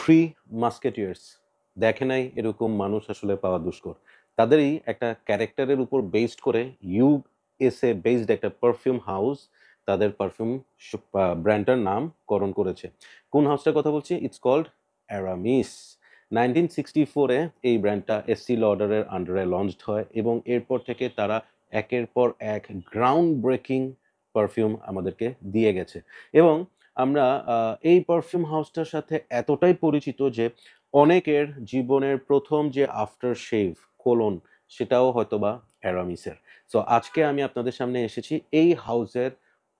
Three Musketeers, দেখে নাই এরকম মানুষ আসলে পাওয়া দুষ্কর। তাদেরই একটা ক্যারেক্টারের উপর বেসড করে ইউএসএ বেসড একটা পারফিউম হাউস তাদের পারফিউম ব্র্যান্ডটার নামকরণ করেছে। কোন হাউসটার কথা বলছি? It's called Aramis. 1964-এ এই ব্র্যান্ডটা এসসি লডারের আন্ডারে লঞ্চড হয় এবং এরপর থেকে তারা একের পর এক গ্রাউন্ড ব্রেকিং পারফিউম আমাদেরকে দিয়ে গেছে। এবং আমরা এই পারফিউম হাউসটার সাথে এতটাই পরিচিত যে অনেকের জীবনের প্রথম যে আফটার শেভ কোলন সেটাও হয়তোবা অ্যারামিসের। সো আজকে আমি আপনাদের সামনে এসেছি এই হাউসের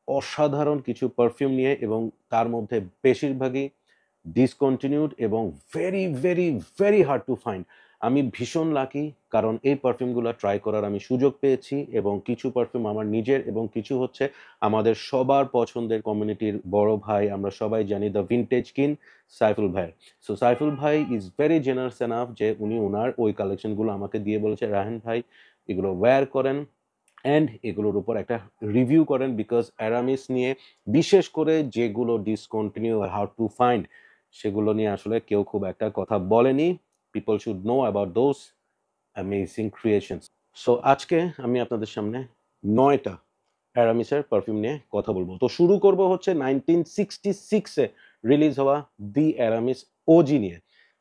অসাধারণ কিছু পারফিউম নিয়ে, এবং তার মধ্যে বেশিরভাগই ডিসকন্টিনিউড এবং very very very hard to find. আমি ভীষণ লাকি, কারণ এই পারফিউমগুলো ট্রাই করার আমি সুযোগ পেয়েছি, এবং কিছু পারফিউম আমার নিজের এবং কিছু হচ্ছে আমাদের সবার পছন্দের কমিউনিটির বড় ভাই, আমরা সবাই জানি দ্য ভিনটেজ কিন সাইফুল ভাই। সো সাইফুল ভাই ইজ ভেরি জেনারেস এনাফ যে উনি ওনার ওই কালেকশনগুলো আমাকে দিয়ে বলেছে, রাহান ভাই এগুলো ওয়্যার করেন অ্যান্ড এগুলোর উপর একটা রিভিউ করেন, বিকজ অ্যারামিস নিয়ে বিশেষ করে যেগুলো ডিসকন্টিনিউ হাউ টু ফাইন্ড সেগুলো নিয়ে আসলে কেউ খুব একটা কথা বলেনি। People should know about those amazing creations. So আজকে আমি আপনাদের সামনে 9টা অ্যারামিসের পারফিউম নিয়ে কথা বলবো। তো শুরু করব হচ্ছে 1966-এ রিলিজ হওয়া দি অ্যারামিস ওজি নিয়ে।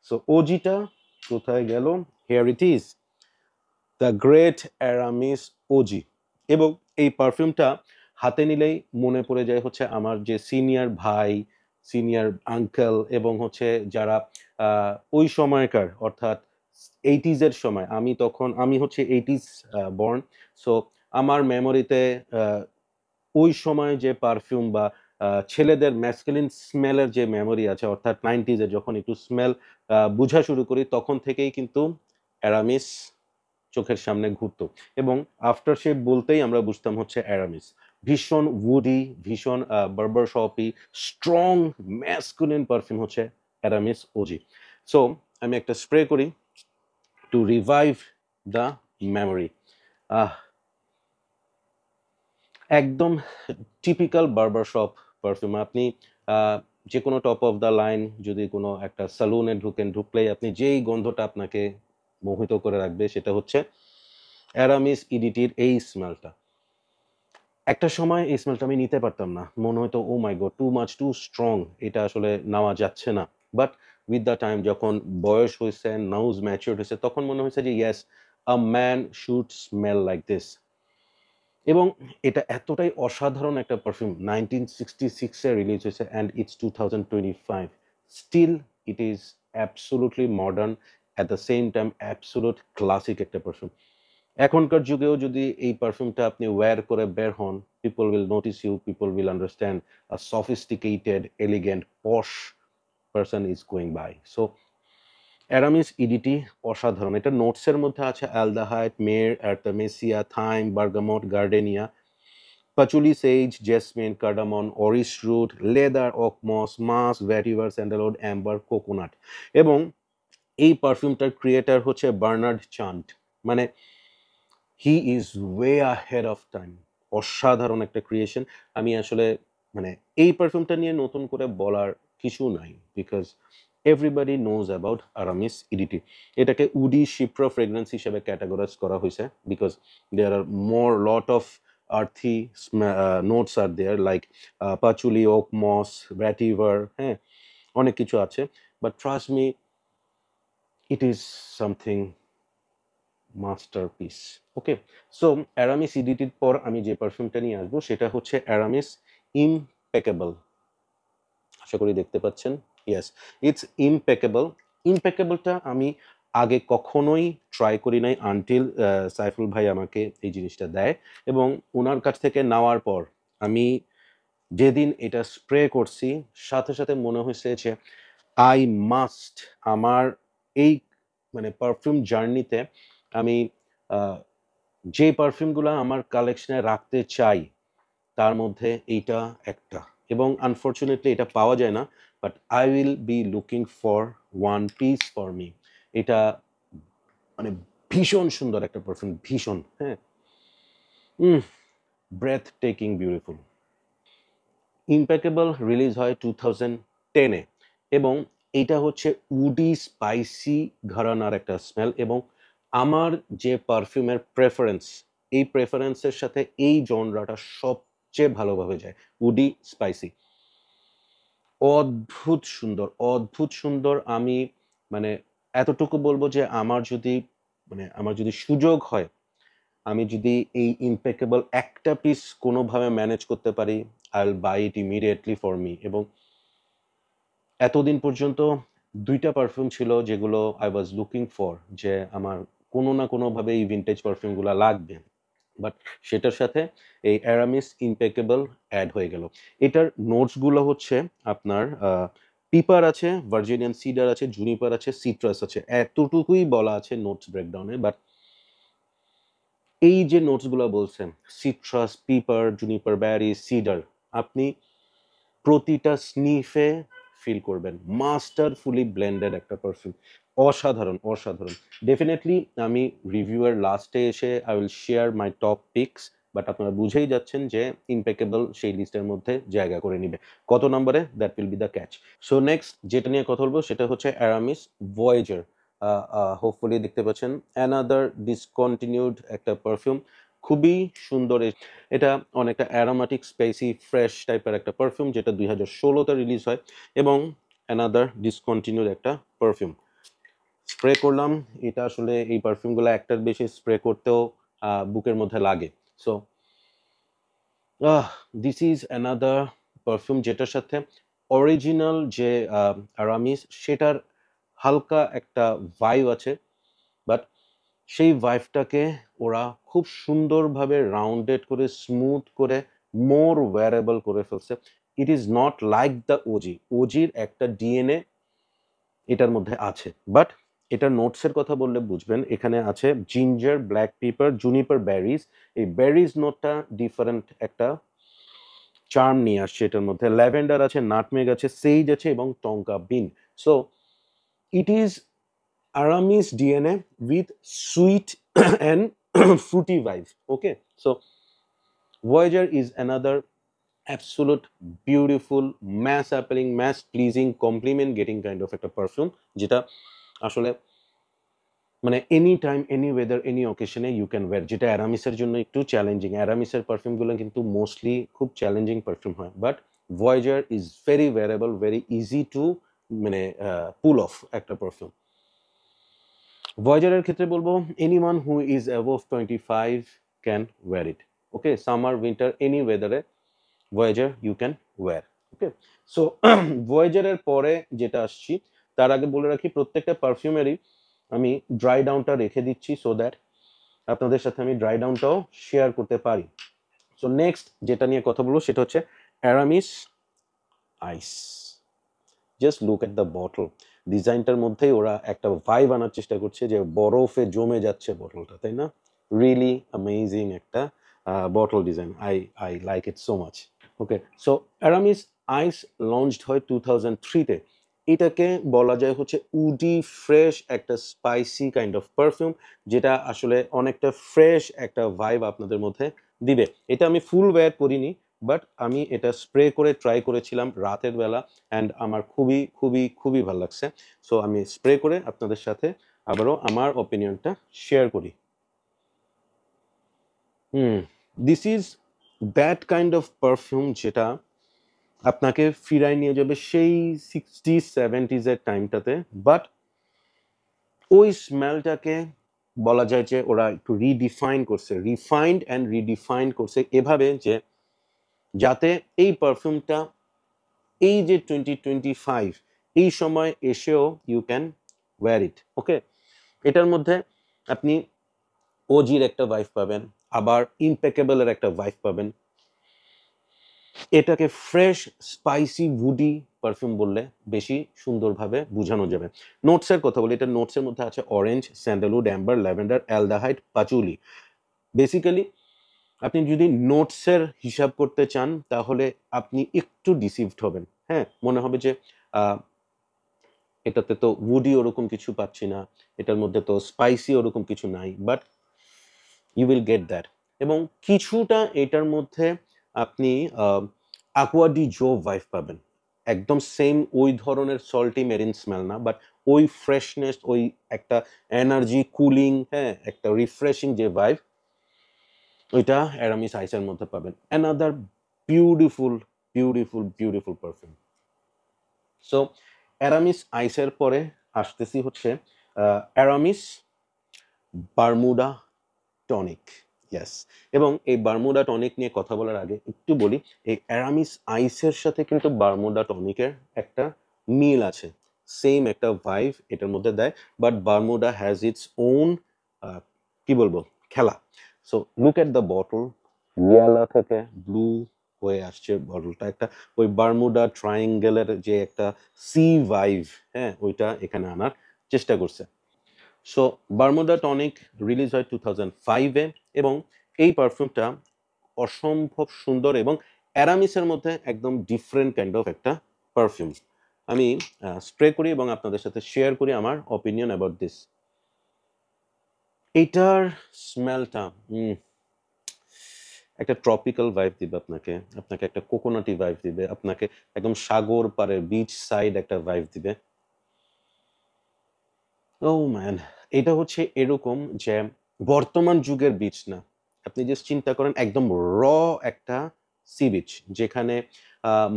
সো ওজিটা কোথায় গেল? Here it is, the great Aramis OG. এবং এই পারফিউমটা হাতে নিলেই মনে পড়ে যায় হচ্ছে আমার যে সিনিয়র ভাই, সিনিয়র আঙ্কেল, এবং হচ্ছে যারা ওই সময়কার অর্থাৎ 80s-এর সময়, আমি হচ্ছে 80s বর্ন। সো আমার মেমোরিতে ওই সময় যে পারফিউম বা ছেলেদের ম্যাসকুলিন স্মেলের যে মেমোরি আছে, অর্থাৎ 90s-এ যখন একটু স্মেল বুঝা শুরু করি তখন থেকেই কিন্তু অ্যারামিস চোখের সামনে ঘুরতো। এবং আফটার শেভ বলতেই আমরা বুঝতাম হচ্ছে অ্যারামিস। ভীষণ উডি, ভীষণ বার্বার শপি, স্ট্রং ম্যাসকুলিন পারফিউম হচ্ছে অ্যারামিস ওজি। সো আমি একটা স্প্রে করি টু রিভাইভ দ্য মেমোরি। একদম টিপিক্যাল বার্বার শপ পারফিউম। আপনি যে কোনো টপ অফ দ্য লাইন যদি কোনো একটা সালুনে ঢুকলেই আপনি যেই গন্ধটা আপনাকে মোহিত করে রাখবে সেটা হচ্ছে অ্যারামিস ইডিটির এই স্মেলটা। একটা সময় এই স্মেলটা আমি নিতে পারতাম না, মনে হতো oh my God, too much, too strong, এটা আসলে নেওয়া যাচ্ছে না। বাট উইথ দ্য টাইম যখন বয়স হয়েছে, নাউজ ম্যাচিউরড হয়েছে, তখন মনে হয়েছে যে yes, a man should smell like this. এবং এটা এতটাই অসাধারণ একটা পারফিউম, 1966-এ রিলিজ হয়েছে and it's 2025, still it is absolutely modern, at the same time absolute classic একটা পারফিউম। এখনকার যুগেও যদি এই পারফিউমটা আপনি ওয়্যার করে বের হন, people will notice you, people will understand a sophisticated, elegant, posh person is going by. So Aramis EDT অসাধারণ। এটা নোটসের মধ্যে আছে অ্যালদাহাইড, মের, artemisia, thyme, bergamot, gardenia, patchouli, sage, jasmine, cardamom, orris root, leather, oak moss, musk, vetiver, sandalwood, amber, coconut. এবং এই পারফিউমটার creator হচ্ছে বার্নার্ড চান্ট। মানে he is way ahead of time. অসাধারণ একটা ক্রিয়েশন। আমি আসলে মানে এই পারফিউমটা নিয়ে নতুন করে বলার কিছু নাই, because everybody knows about Aramis EDT. এটাকে উডি শিপ্রা ফ্রেগরেন্স হিসেবে ক্যাটাগরাইজ করা হয়েছে, because there are more lot of earthy notes are there, like patchouli, oak moss, vetiver, হ্যাঁ, অনেক কিছু আছে। But trust me, it is something masterpiece. Okay, so Aramis ইডিটির পর আমি যে পারফিউমটা নিয়ে আসবো সেটা হচ্ছে অ্যারামিস ইমপেকেবল। আশা করি দেখতে পাচ্ছেন। Yes, it's ইমপেকেবল। ইমপেকেবলটা আমি আগে কখনোই ট্রাই করি নাই আনটিল সাইফুল ভাই আমাকে এই জিনিসটা দেয়, এবং ওনার কাছ থেকে নেওয়ার পর আমি যেদিন এটা স্প্রে করছি সাথে সাথে মনে হয়েছে যে আই মাস্ট, আমার এই মানে পারফিউম জার্নিতে আমি যে পারফিউমগুলো আমার কালেকশনে রাখতে চাই তার মধ্যে এইটা একটা। এবং আনফর্চুনেটলি এটা পাওয়া যায় না, but I will be looking for one piece for me. এটা মানে ভীষণ সুন্দর একটা পারফিউম, ভীষণ, হ্যাঁ, ব্রেথ টেকিং বিউটিফুল। ইমপ্যাকেবল রিলিজ হয় 2010-এ, এবং এটা হচ্ছে উডি স্পাইসি ঘরানার একটা স্মেল, এবং আমার যে পারফিউমের প্রেফারেন্স, এই প্রেফারেন্সের সাথে এই জনরাটা সবচেয়ে ভালোভাবে যায়। উডি স্পাইসি অদ্ভুত সুন্দর, অদ্ভুত সুন্দর। আমি মানে এতটুকু বলবো যে আমার যদি সুযোগ হয়, আমি যদি এই ইম্পেকেবল একটা পিস কোনোভাবে ম্যানেজ করতে পারি, I will buy it immediately for me. এবং এতদিন পর্যন্ত ২টা পারফিউম ছিল যেগুলো আই ওয়াজ লুকিং ফর, যে আমার কোনো না কোনোভাবে এই ভিন্টেজ পারফিউমগুলো লাগবে। বাট সেটার সাথে এই অ্যারামিস ইম্পেকেবল অ্যাড হয়ে গেল। এটার নোটসগুলো হচ্ছে আপনার পিপার আছে, ভার্জিনিয়ান সিডার আছে, জুনিপার আছে, সিট্রাস আছে, এতটুকুই বলা আছে নোটস ব্রেকডাউনে। বাট এই যে নোটসগুলো বলছেন, citrus, pepper, juniper, berry, cedar, আপনি প্রতিটা স্নিফে ফিল করবেন মাস্টারফুলি ব্লেন্ডেড একটা পারফিউম। অসাধারণ, অসাধারণ। ডেফিনেটলি আমি রিভিউয়ের লাস্টে এসে I will share my top peaks, but আপনারা বুঝেই যাচ্ছেন যে ইম্পেকেবল সেই লিস্টের মধ্যে জায়গা করে নিবে। কত নম্বরে, that will be the catch. So next যেটা নিয়ে কথা বলবো সেটা হচ্ছে অ্যারামিস ভয়েজার। হোপফুলি দেখতে পাচ্ছেন অ্যানাদার ডিসকন্টিনিউড একটা পারফিউম, খুবই সুন্দর। এটা অনেকটা অ্যারোমেটিক স্পাইসি ফ্রেশ টাইপের একটা পারফিউম, যেটা 2016-তে রিলিজ হয়, এবং অ্যানাদার ডিসকন্টিনিউড একটা পারফিউম। স্প্রে করলাম, এটা আসলে এই পারফিউমগুলো একটার বেশি স্প্রে করতেও বুকের মধ্যে লাগে। So this is another perfume যেটার সাথে অরিজিনাল যে অ্যারামিস সেটার হালকা একটা ভাইব আছে, বাট সেই ভাইবটাকে ওরা খুব সুন্দরভাবে রাউন্ডেড করে, স্মুথ করে, মোর ওয়্যারেবল করে ফেলছে। It is not like the ওজির একটা ডিএনএ এটার মধ্যে আছে, বাট এটার নোটসের কথা বললে বুঝবেন। এখানে আছে ginger, black pepper, Juniper, berries. এই ব্যারিজ নোটটা ডিফারেন্ট একটা চার্ম নিয়ে আসছে এটার মধ্যে। ল্যাভেন্ডার আছে, নাটমেগ আছে, সেইজ আছে, এবং tonka bean. So it is Aramis DNA with sweet and fruity vibes. Okay, so Voyager is another absolute beautiful, mass appealing, mass pleasing, compliment getting kind of একটা perfume, যেটা আসলে মানে any time, any weather, any অকেশনে you can wire. যেটা অ্যারামিসের জন্য একটু challenging. অ্যারামিসের পারফিউমগুলো কিন্তু mostly খুব চ্যালেঞ্জিং পারফিউম হয়, but Voyager is very wearable, very easy to মানে পুল অফ একটা পারফিউম। ভয়েজারের ক্ষেত্রে বলবো anyone who is above 25 can wear it. Okay, summer winter any ওয়েদারে Voyager you can wear. Okay, so ভয়েজারের পরে যেটা আসছি, তার আগে বলে রাখি প্রত্যেকটা পারফিউমেরই আমি ড্রাই ডাউনটা রেখে দিচ্ছি, সো দ্যাট আপনাদের সাথে আমি ড্রাই ডাউনটাও শেয়ার করতে পারি। সো নেক্সট যেটা নিয়ে কথা বলবো সেটা হচ্ছে Aramis Ice. Just look at the bottle. ডিজাইনটার মধ্যেই ওরা একটা ভাইব আনার চেষ্টা করছে যে বরফে জমে যাচ্ছে বটলটা, তাই না? রিয়েলি অ্যামেজিং একটা bottle design. I like it so much. Okay, so Aramis Ice launched হয় 2003-তে। এটাকে বলা যায় হচ্ছে উডি ফ্রেশ একটা স্পাইসি কাইন্ড অফ পারফিউম, যেটা আসলে অনেকটা ফ্রেশ একটা ভাইব আপনাদের মধ্যে দিবে। এটা আমি ফুল ওয়্যার করিনি, বাট আমি এটা স্প্রে করে ট্রাই করেছিলাম রাতের বেলা, অ্যান্ড আমার খুবই খুবই খুবই ভালো লাগছে। সো আমি স্প্রে করে আপনাদের সাথে আবারও আমার ওপিনিয়নটা শেয়ার করি। This is that kind of perfume যেটা আপনাকে ফিরায় নিয়ে যাবে সেই 60-70s-এর টাইমটাতে, বাট ওই স্মেলটাকে বলা যায় যে ওরা একটু রিডিফাইন করছে, রিফাইন্ড অ্যান্ড রিডিফাইন করছে এভাবে যে যাতে এই পারফিউমটা এই যে 2025 এই সময় এসেও ইউ ক্যান ওয়্যার ইট। ওকে, এটার মধ্যে আপনি ওজির একটা ভাইব পাবেন, আবার ইম্পেকেবলের একটা ভাইব পাবেন। এটাকে ফ্রেশ স্পাইসি উডি পারফিউম বললে বেশি সুন্দরভাবে বোঝানো যাবে। নোটসের কথা বলি, এটা নোটসের মধ্যে আছে orange, sandalwood, amber, lavender, aldehyde, patchouli. Basically আপনি যদি নোটসের হিসাব করতে চান তাহলে আপনি একটু ডিসিভড হবেন। হ্যাঁ, মনে হবে যে এটাতে তো উডি ওরকম কিছু পাচ্ছি না, এটার মধ্যে তো স্পাইসি ওরকম কিছু নাই, but you will get that. এবং কিছুটা এটার মধ্যে আপনি আকুয়া ডি জো ভাইব পাবেন। একদম সেম ওই ধরনের সল্টি মেরিন স্মেল না, বাট ওই ফ্রেশনেস, ওই একটা এনার্জি, কুলিং, হ্যাঁ, একটা রিফ্রেশিং যে ভাইব, ওইটা অ্যারামিস আইসের মধ্যে পাবেন। Another beautiful beautiful beautiful perfume. So Aramis আইসের পরে আসতেছি হচ্ছে অ্যারামিস বারমুডা টনিক। ইয়েস। এবং এই বারমুডা টনিক নিয়ে কথা বলার আগে একটু বলি, এই অ্যারামিস আইসের সাথে কিন্তু বারমুডা টনিকের একটা মিল আছে, সেম একটা ভাইভ এটার মধ্যে দেয়, but Bermuda has its own কি বলবো খেলা। So look at the bottle, yellow থেকে ব্লু হয়ে আসছে বটলটা, একটা ওই বারমুডা ট্রায়াঙ্গেলের যে একটা সি ভাইভ, হ্যাঁ, ওইটা এখানে আনার চেষ্টা করছে। সো বারমুডা টনিক রিলিজ হয় 2005-এ, এবং এই পারফিউমটা অসম্ভব সুন্দর এবং অ্যারামিসের মধ্যে একদম ডিফারেন্ট কাইন্ড অফ একটা পারফিউম। আমি স্প্রে করি এবং আপনাদের সাথে শেয়ার করি আমার অপিনিয়ন অ্যাবাউট দিস। এইটার স্মেলটা একটা ট্রপিক্যাল ভাইব দিবে আপনাকে, আপনাকে একটা কোকোনাটি ভাইব দিবে, আপনাকে একদম সাগর পাড়ের বিচ সাইড একটা ভাইব দিবে। ও ম্যান, এটা হচ্ছে এরকম যে বর্তমান যুগের বিচ না, আপনি জাস্ট চিন্তা করেন একদম র একটা সি বিচ, যেখানে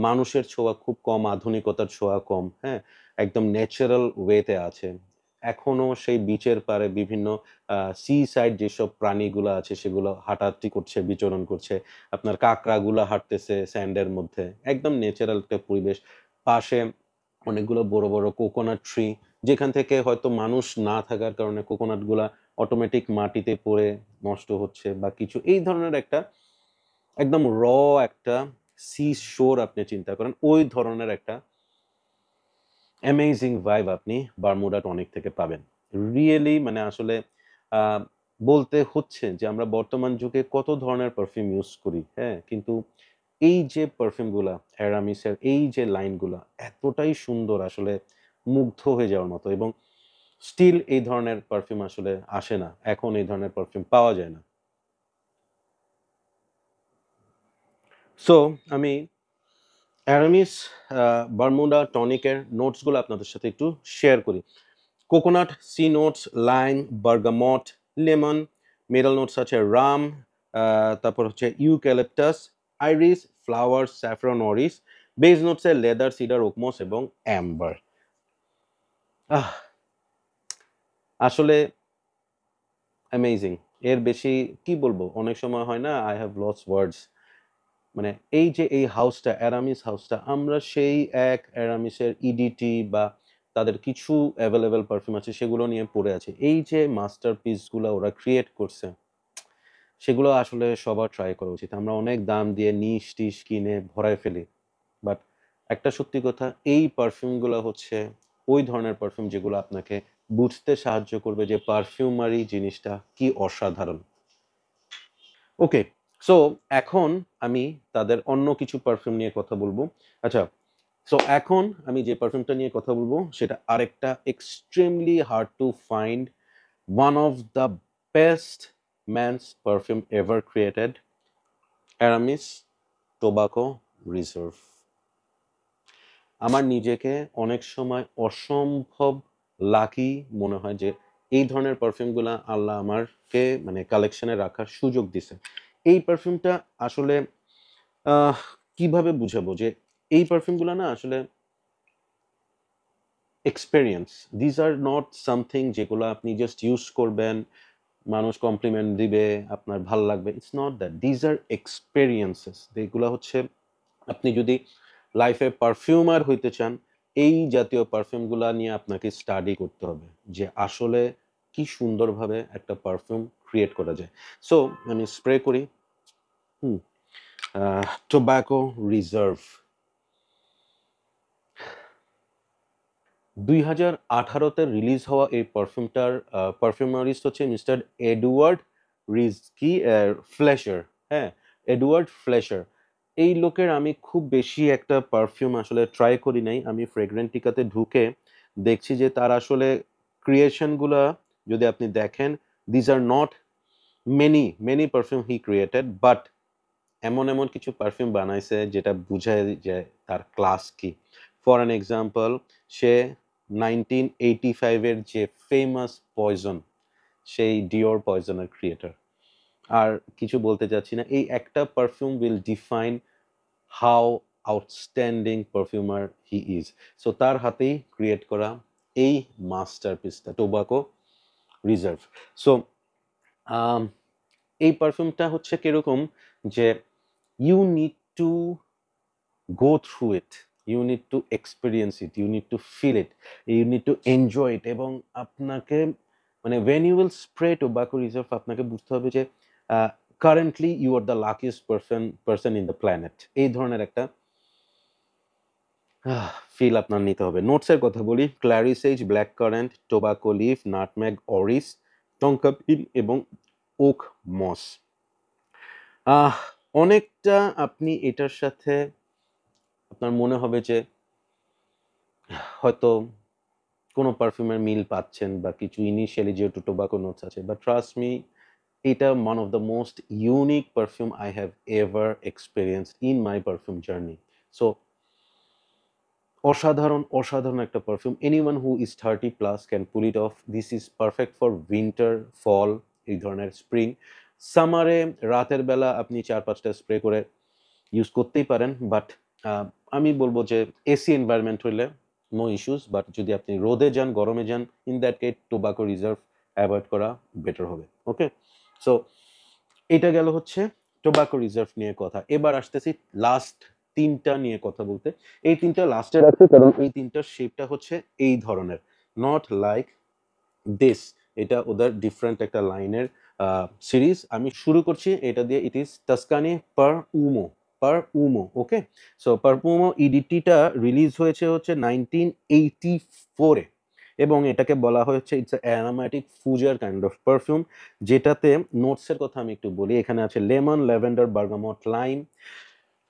মানুষের ছোঁয়া খুব কম, আধুনিকতার ছোঁয়া কম, হ্যাঁ, একদম ন্যাচারাল ওয়েতে আছে। এখনো সেই বিচের পারে বিভিন্ন সি সাইড যেসব প্রাণীগুলো আছে সেগুলো হাঁটাহাঁটি করছে, বিচরণ করছে, আপনার কাঁকড়াগুলো হাঁটতেছে স্যান্ডের মধ্যে, একদম ন্যাচারাল একটা পরিবেশ। পাশে অনেকগুলো বড় বড় কোকোনাট ট্রি, যেখান থেকে হয়তো মানুষ না থাকার কারণে কোকোনাট গুলা অটোমেটিক মাটিতে পড়ে নষ্ট হচ্ছে বা কিছু, এই ধরনের একটা একদম র একটা সি শোর আপনি চিন্তা করেন, ওই ধরনের একটা অ্যামেজিং ভাইব আপনি বারমুডা টনিক থেকে পাবেন। রিয়েলি মানে আসলে আহ, বলতে হচ্ছে যে আমরা বর্তমান যুগে কত ধরনের পারফিউম ইউজ করি, হ্যাঁ, কিন্তু এই যে পারফিউমগুলা, অ্যারামিসের এই যে লাইনগুলা এতটাই সুন্দর, আসলে মুগ্ধ হয়ে যাওয়ার মতো। এবং স্টিল এই ধরনের পারফিউম আসলে আসে না, এখন এই ধরনের পারফিউম পাওয়া যায় না। সো আমি অ্যারামিস বারমুডা টনিকের নোটসগুলো আপনাদের সাথে একটু শেয়ার করি। Coconut, sea notes, lime, bergamot, lemon. Middle notes আছে রাম, তারপর হচ্ছে eucalyptus, iris, flower, saffron, orris. Base নোটসে লেদার, সিডার, ওকমোস এবং অ্যাম্বার। আসলে অ্যামেজিং, এর বেশি কি বলবো, অনেক সময় হয় না, আই হ্যাভ লস ওয়ার্ডস। মানে এই যে এই হাউসটা, অ্যারামিস হাউসটা, আমরা সেই এক অ্যারামিসের ইডিটি বা তাদের কিছু অ্যাভেলেবেল পারফিউম আছে সেগুলো নিয়ে পড়ে আছে, এই যে মাস্টার পিসগুলো ওরা ক্রিয়েট করছে, সেগুলো আসলে সবার ট্রাই করা উচিত। আমরা অনেক দাম দিয়ে নিশ টিশ কিনে ভরায় ফেলি, বাট একটা সত্যি কথা, এই পারফিউমগুলো হচ্ছে ওই ধরনের পারফিউম যেগুলো আপনাকে বুঝতে সাহায্য করবে যে পারফিউমারি জিনিসটা কি অসাধারণ। ওকে, সো এখন আমি তাদের অন্য কিছু পারফিউম নিয়ে কথা বলবো। আচ্ছা, সো এখন আমি যে পারফিউমটা নিয়ে কথা বলবো সেটা আরেকটা extremely hard to find, one of the best man's perfume ever created, Aramis Tobacco Reserve. আমার নিজেকে অনেক সময় অসম্ভব লাকি মনে হয় যে এই ধরনের পারফিউমগুলা আল্লাহ আমাকে মানে কালেকশনে রাখার সুযোগ দিছে। এই পারফিউমটা আসলে আহ, কিভাবে বুঝাবো যে এই পারফিউমগুলো না আসলে experience, these are not something যেগুলো আপনি জাস্ট ইউজ করবেন, মানুষ কমপ্লিমেন্ট দিবে, আপনার ভাল লাগবে, it's not that, these are experiences. এগুলো হচ্ছে আপনি যদি লাইফে পারফিউমার হইতে চান, এই জাতীয় পারফিউমগুলা নিয়ে আপনাকে স্টাডি করতে হবে যে আসলে কি সুন্দরভাবে একটা পারফিউম ক্রিয়েট করা যায়। সো আমি স্প্রে করি। টোব্যাকো রিজার্ভ 2018-তে রিলিজ হওয়া এই পারফিউমটার পারফিউমারিস্ট হচ্ছে মিস্টার এডওয়ার্ড রিজকি ফ্লেশার। হ্যাঁ, এডওয়ার্ড ফ্লেশার। এই লোকের আমি খুব বেশি একটা পারফিউম আসলে ট্রাই করি নাই। আমি ফ্রেগরেন্টিকাতে ঢুকে দেখছি যে তার আসলে ক্রিয়েশনগুলা যদি আপনি দেখেন, these are not many many perfume he created, but এমন এমন কিছু পারফিউম বানাইছে যেটা বুঝায় যে তার ক্লাস কি। ফর অ্যান এক্সাম্পল, সে 1985 এর যে ফেমাস পয়জন, সেই ডিওর পয়জনের ক্রিয়েটর। আর কিছু বলতে চাচ্ছি না, এই একটা perfume will define how outstanding perfumer he is. So তার হাতেই ক্রিয়েট করা এই মাস্টারপিসটা টোবাকো রিজার্ভ। সো এই পারফিউমটা হচ্ছে কিরকম যে you need to go through it, you need to experience it, you need to feel it, you need to enjoy it, এবং আপনাকে মানে when you will spray tobacco reserve আপনাকে বুঝতে হবে যে currently you are the luckiest person in the planet, এই ধরনের একটা ফিল আপনার নিতে হবে। নোটসের কথা বলি, clary sage, black currant, tobacco leaf, nutmeg, orris, tonka bean এবং ওক মস। অনেকটা আপনি এটার সাথে আপনার মনে হবে যে হয়তো কোনো পারফিউমের মিল পাচ্ছেন বা কিছু ইনিশিয়ালি যেহেতু টোবাকো নোটস আছে, বাট ট্রাস্ট মি, এটা one of the most unique perfume I have ever experienced in my perfume journey. So অসাধারণ অসাধারণ একটা perfume, anyone who is 30+ can pull it off. This is perfect for winter, fall, এই ধরনের spring. সামারে রাতের বেলা আপনি 4-5টা spray করে use করতেই পারেন, বাট আমি বলবো যে এসি এনভায়রনমেন্ট হইলে নো ইস্যুস, বাট যদি আপনি রোদে যান, গরমে যান, in that case tobacco reserve avoid করা বেটার হবে। ওকে, সো এটা গেল হচ্ছে টোবাকো রিজার্ভ নিয়ে কথা। এবার আসতেছি লাস্ট তিনটা নিয়ে কথা বলতে। এই তিনটা লাস্টে রাখছি কারণ এই তিনটার শেপটা হচ্ছে এই ধরনের, নট লাইক দিস। এটা ওদের ডিফারেন্ট একটা লাইনের সিরিজ। আমি শুরু করছি এটা দিয়ে, it is Tuscany per Uomo, per Uomo. Okay, so per Uomo ইডিটিটা রিলিজ হয়েছে হচ্ছে 1984-এ, এবং এটাকে বলা হয়েছে it's aromatic fougere kind of perfume, যেটাতে নোটসের কথা আমি একটু বলি। এখানে আছে lemon, lavender, bergamot, lime,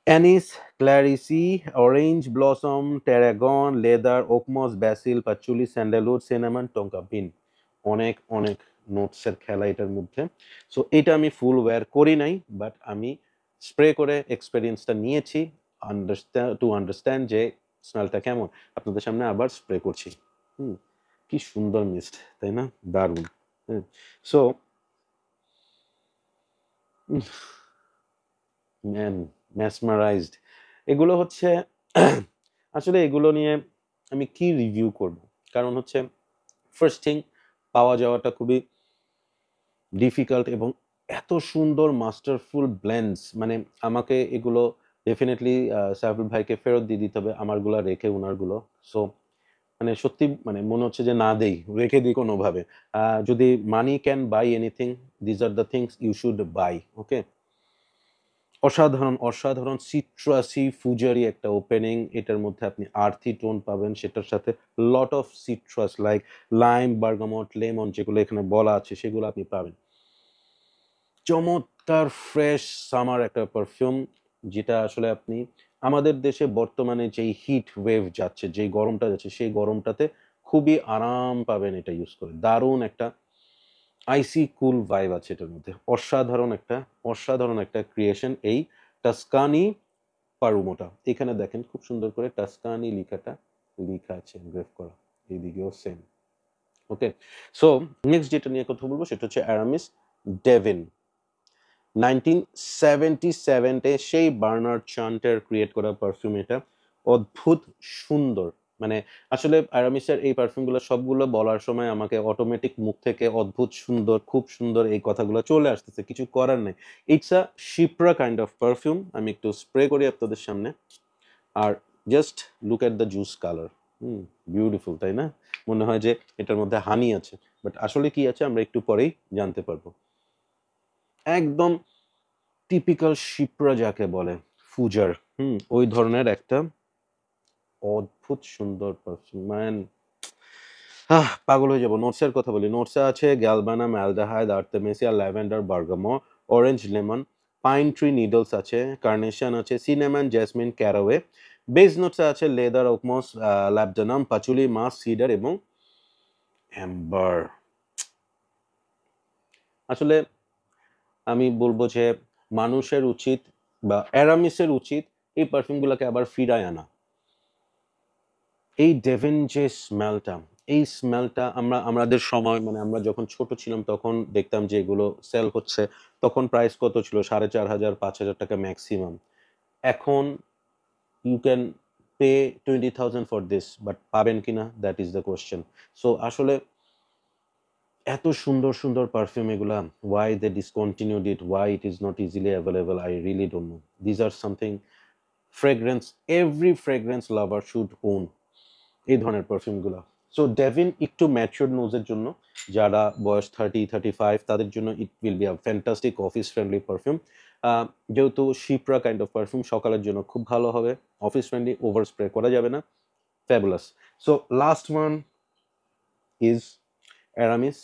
anise, clary sage, orange blossom, tarragon, leather, oakmoss, basil, patchouli, sandalwood, cinnamon, tonka bean. অনেক অনেক নোটসের খেলা এটার মধ্যে। সো এটা আমি ফুল ওয়্যার করি নাই, বাট আমি স্প্রে করে এক্সপেরিয়েন্সটা নিয়েছি আন্ডারস্ট্যান্ড যে স্মেলটা কেমন। আপনাদের সামনে আবার স্প্রে করছি। কি সুন্দর মিস্ট, তাই না? দারুণ। So man, mesmerised. এগুলো হচ্ছে আসলে এগুলো নিয়ে আমি কি রিভিউ করব, কারণ হচ্ছে ফার্স্ট থিং, পাওয়া যাওয়াটা খুবই ডিফিকাল্ট, এবং এত সুন্দর মাস্টারফুল ব্লেন্ডস, মানে আমাকে এগুলো ডেফিনেটলি সাইফুল ভাইকে ফেরত দিয়ে দিতে হবে আমারগুলো রেখে ওনারগুলো। সো মানে সত্যি মানে মনে হচ্ছে যে না দেই, রেখে দিই কোনোভাবে। যদি money can buy anything, these are the things you should buy. Okay, অসাধারণ অসাধারণ সিট্রাসি ফুজারি একটা ওপেনিং। এটার মধ্যে আপনি আর্থি টোন পাবেন, সেটার সাথে lot of citrus like lime, bergamot, lemon, যেগুলো এখানে বলা আছে সেগুলো আপনি পাবেন। চমৎকার ফ্রেশ সামার একটা পারফিউম, যেটা আসলে আপনি আমাদের দেশে বর্তমানে যেই হিট ওয়েভ যাচ্ছে, যেই গরমটা যাচ্ছে, সেই গরমটাতে খুবই আরাম পাবেন এটা ইউজ করে। দারুণ একটা আইসি কুল ভাইব আছে এটার মধ্যে। অসাধারণ একটা ক্রিয়েশন এই টাস্কানি পারুমোটা। এখানে দেখেন খুব সুন্দর করে টাস্কানি লেখা আছে, এনগ্রেভ করা, এইদিকেও সেম। ওকে, সো নেক্সট যেটা নিয়ে কথা বলবো সেটা হচ্ছে অ্যারামিস ডেভিন। 1977-এ সেই বার্নার্ড চান্টের ক্রিয়েট করা পারফিউম এটা। অদ্ভুত সুন্দর, মানে আসলে অ্যারামিসের এই পারফিউমগুলো সবগুলো বলার সময় আমাকে অটোমেটিক মুখ থেকে অদ্ভুত সুন্দর, খুব সুন্দর এই কথাগুলো চলে আসতেছে, কিছু করার নেই। It's a chypre kind of perfume. আমি একটু স্প্রে করি আপনাদের সামনে, আর just look at the juice colour. Beautiful, তাই না? মনে হয় যে এটার মধ্যে হানি আছে, বাট আসলে কি আছে আমরা একটু পরেই জানতে পারবো। একদম টিপিক্যাল শিপ্রা যাকে বলে, ফুজার, ওই ধরনের একটা অদ্ভুত সুন্দর পারফিউম। ম্যান, পাগল হয়ে যাবো। নোটসের কথা বলি, নোটসে আছে galbanum, aldehyde, artemisia, lavender, bergamot, orange, lemon, pine tree needles আছে, কার্নেশন আছে, সিনেমন, জেসমিন, ক্যারাওয়ে। বেস নোটসে আছে leather, oakmoss, labdanum, patchouli, moss, cedar এবং অ্যাম্বার। আসলে আমি বলবো যে মানুষের উচিত বা অ্যারামিসের উচিত এই পারফিউমগুলোকে আবার ফিরায় আনা। এই ডেভিন যে স্মেলটা, এই স্মেলটা আমাদের সময় মানে আমরা যখন ছোট ছিলাম তখন দেখতাম যে এগুলো সেল হচ্ছে, তখন প্রাইস কত ছিল? 4,500 5,000 টাকা ম্যাক্সিমাম। এখন you can pay 20,000 for this, but পাবেন কিনা that is the question. So আসলে এত সুন্দর সুন্দর পারফিউম এগুলা, why they discontinued it, why it is not easily available, I really don't know. These are something fragrance every fragrance lover should own, এই ধরনের পারফিউমগুলো। সো ডেভিন একটু mature নোজের জন্য, যারা বয়স 30-35 তাদের জন্য it will be a fantastic office friendly perfume. যেহেতু শিপ্রা কাইন্ড অফ পারফিউম, সকালের জন্য খুব ভালো হবে, অফিস ফ্রেন্ডলি, ওভার স্প্রে করা যাবে না, fabulous. So last one is Aramis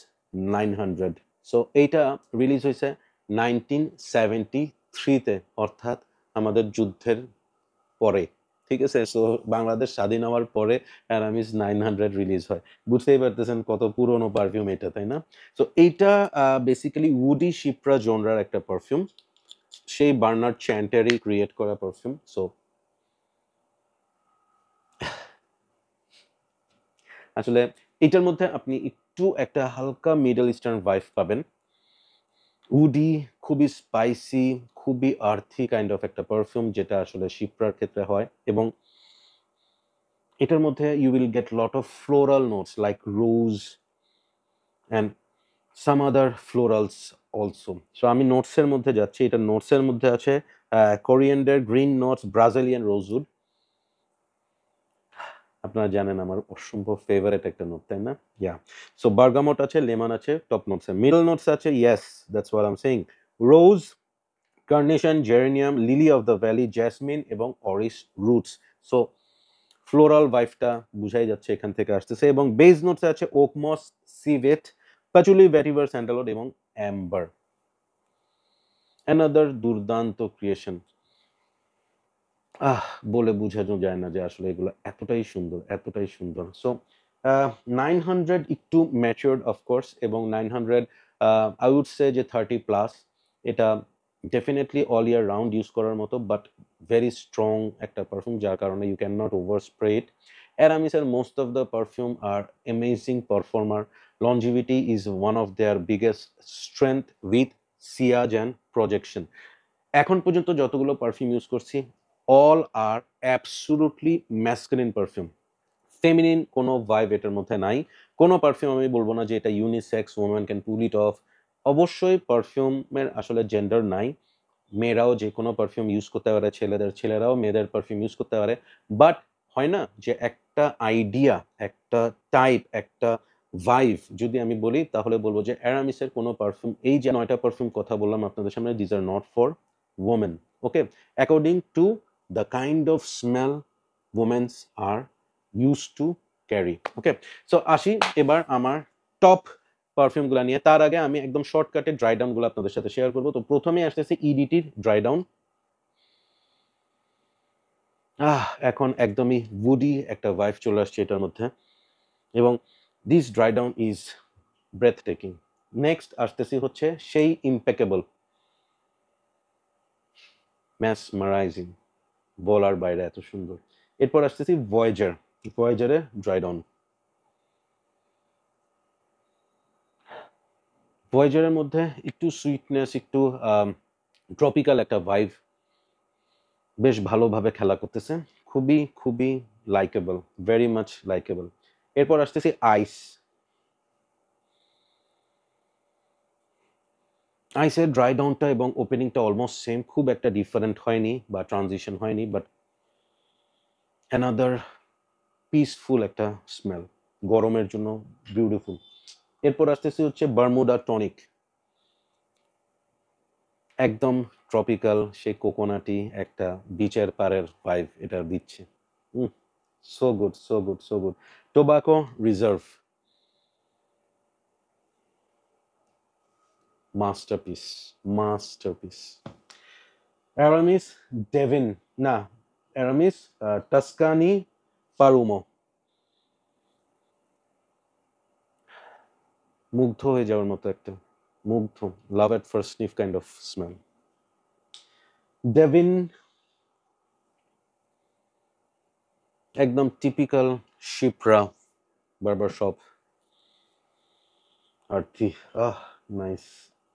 900। So এইটা রিলিজ হয়েছে 1973-তে, অর্থাৎ আমাদের যুদ্ধের পরে, ঠিক আছে? সো বাংলাদেশ স্বাধীন হওয়ার পরে অ্যারামিস 900 রিলিজ হয়। বুঝতেই পারতেছেন কত পুরনো পারফিউম এটা, তাই না? সো এইটা বেসিক্যালি উডি শিপ্রা জনরার একটা পারফিউম, সেই বার্নার্ড চ্যান্টারি ক্রিয়েট করা পারফিউম। সো আসলে এটার মধ্যে আপনি একটু একটা হালকা মিডল ইস্টার্ন ভাইব পাবেন। উডি, খুবই স্পাইসি, খুবই আর্থি কাইন্ড অফ একটা পারফিউম, যেটা আসলে শিপ্রার ক্ষেত্রে হয়। এবং এটার মধ্যে you will get lot of floral notes like rose and some other florals also. So আমি নোটসের মধ্যে যাচ্ছি। এটা নোটসের মধ্যে আছে coriander, green notes, Brazilian rosewood. আপনারা জানেন আমার অসম্ভব ফেভারিট একটা নোট, তাই না? ইয়া। সো বার্গামট আছে, লেমন আছে টপ নোটসে। মিডল নোটস আছে, yes, that's what I am saying, rose, carnation, geranium, lily of the valley, jasmine এবং অরিস রুটস। সো ফ্লোরাল ভাইবটা বুঝাই যাচ্ছে এখান থেকে আসতেছে। এবং বেজ নোটসে আছে oakmoss, civet, patchouli, vetiver, sandalwood এবং অ্যাম্বার। অ্যানাদার দুর্দান্ত ক্রিয়েশন। বলে বোঝানো যায় না যে আসলে এগুলো এতটাই সুন্দর, এতটাই সুন্দর। সো 900 একটু ম্যাচিওরড অফকোর্স, এবং 900 আই উড সে যে 30+। এটা definitely all year round use করার মতো, বাট ভেরি স্ট্রং একটা পারফিউম, যার কারণে you can not over spray it. অ্যারামিসের most of the perfume are amazing performer, longevity is one of their biggest strength with সিয়াজ and projection. এখন পর্যন্ত যতগুলো পারফিউম ইউজ করছি, all are absolutely masculine perfume, feminine কোনো vibe এটার মধ্যে নাই। কোনো পারফিউম আমি বলবো না যে এটা unisex, women can pull it of. অবশ্যই পারফিউমের আসলে জেন্ডার নাই, মেয়েরাও যে কোনো পারফিউম ইউজ করতে পারে, ছেলেরাও মেয়েদের পারফিউম ইউজ করতে পারে। বাট হয় না যে একটা আইডিয়া, একটা টাইপ, একটা ভাইভ যদি আমি বলি, তাহলে বলবো যে অ্যারামিসের কোনো পারফিউম, এই যে 9টা পারফিউম কথা বললাম আপনাদের সামনে, these are not for women. Okay, according to the kind of smell women are used to carry. Okay, so আসি এবার আমার টপ পারফিউম গুলা নিয়ে। তার আগে আমি একদম শর্টকাটে ড্রাই ডাউন গুলো আপনাদের সাথে শেয়ার করবো। তো প্রথমেই আসতেছে ইডিটির ড্রাই ডাউন। এখন একদমই উডি একটা ভাইব চলে আসছে এটার মধ্যে, এবং this dry down is breathtaking. Next আসতেছি হচ্ছে সেই ইম্পেকেবল, ম্যাসমারাইজিং, বলার বাইরে এত সুন্দর। এরপর আসতেছি ভয়েজার, ভয়েজারে ড্রাই ডাউন। ভয়েজারের মধ্যে একটু সুইটনেস, একটু ট্রপিক্যাল একটা ভাইব বেশ ভালোভাবে খেলা করতেছে, খুবই খুবই লাইকেবল, ভেরি মাচ লাইকেবল। এরপর আসতেছি আইস। আইসের ড্রাই ডাউনটা এবং ওপেনিংটা অলমোস্ট সেম, খুব একটা ডিফারেন্ট হয়নি বা ট্রানজিশন হয়নি, বাট অ্যানাদার পিসফুল একটা স্মেল, গরমের জন্য বিউটিফুল। এরপর আসতেছি হচ্ছে বারমুডা টনিক, একদম ট্রপিক্যাল, সেই কোকোনাটি একটা বিচের পাড়ের ভাইব এটা দিচ্ছে। So good, so good, so good. Tobacco reserve, masterpiece, masterpiece. Aramis Devin, না, অ্যারামিস টাস্কানি পারুমো, মুগ্ধ হয়ে যাওয়ার মতো একটা, মুগ্ধ, love at first sniff kind of smell. Devin একদম টিপিক্যাল শিপ্রা বার্বার শপ আর কি নাইস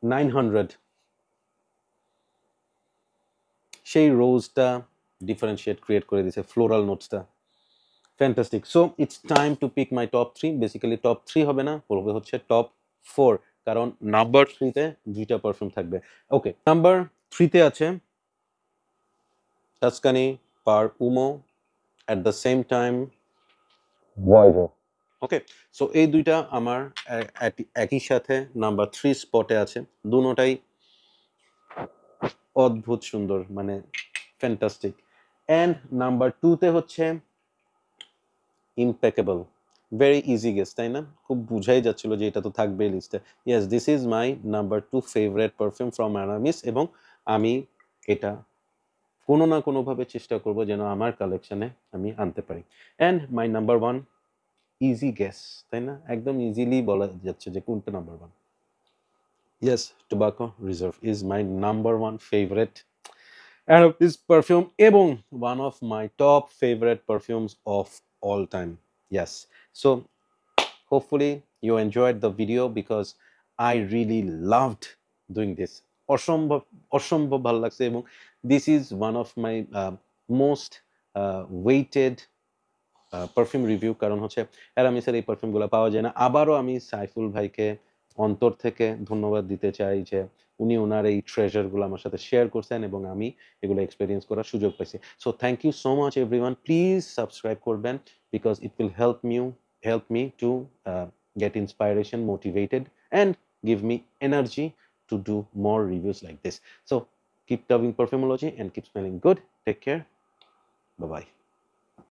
900 সেই রোজটা ডিফারেন্সিয়েট ক্রিয়েট করে দিয়েছে ফ্লোরাল নোটসটা fantastic so it's time to pick my top 3 basically top 3 হবে না বলবে হচ্ছে টপ 4 কারণ নাম্বার 3 তে দুইটা পারফিউম থাকবে ওকে নাম্বার 3 তে আছে Tuscany per Uomo at the same time ভয়েডো ওকে সো এই দুইটা আমার একই সাথে নাম্বার 3 স্পটে আছে দুটোটাই অদ্ভুত সুন্দর মানে ফ্যান্টাস্টিক এন্ড নাম্বার 2 তে হচ্ছে ইম্পেকেবল ভেরি ইজি গেস তাই না খুব বুঝাই যাচ্ছিল যে এটা তো থাকবে লিস্টে yes this is my number 2 favourite perfume from Aramis এবং আমি এটা কোনো না কোনোভাবে চেষ্টা করব যেন আমার কালেকশনে আমি আনতে পারি and my number 1 easy guess তাই না একদম ইজিলি বলা যাচ্ছে যে কোনটা number 1 yes Tobacco Reserve is my number 1 favourite This perfume এবং one of my top favorite perfumes of all time. Yes. So hopefully you enjoyed the video because I really loved doing this. অসম্ভব অসম্ভব ভালো লাগছে এবং this is one of my most weighted perfume review কারণ হচ্ছে অ্যারামিসের এই পারফিউমগুলো পাওয়া যায় না আবারও আমি সাইফুল ভাইকে অন্তর থেকে ধন্যবাদ দিতে চাই যে উনি ওনার এই ট্রেজারগুলো আমার সাথে শেয়ার করছেন এবং আমি এগুলো এক্সপেরিয়েন্স করার সুযোগ পাইছি so thank you so much everyone please subscribe করবেন because it will help me to get inspiration motivated and give me energy to do more reviews like this so keep loving perfumology and keep smelling good take care bye bye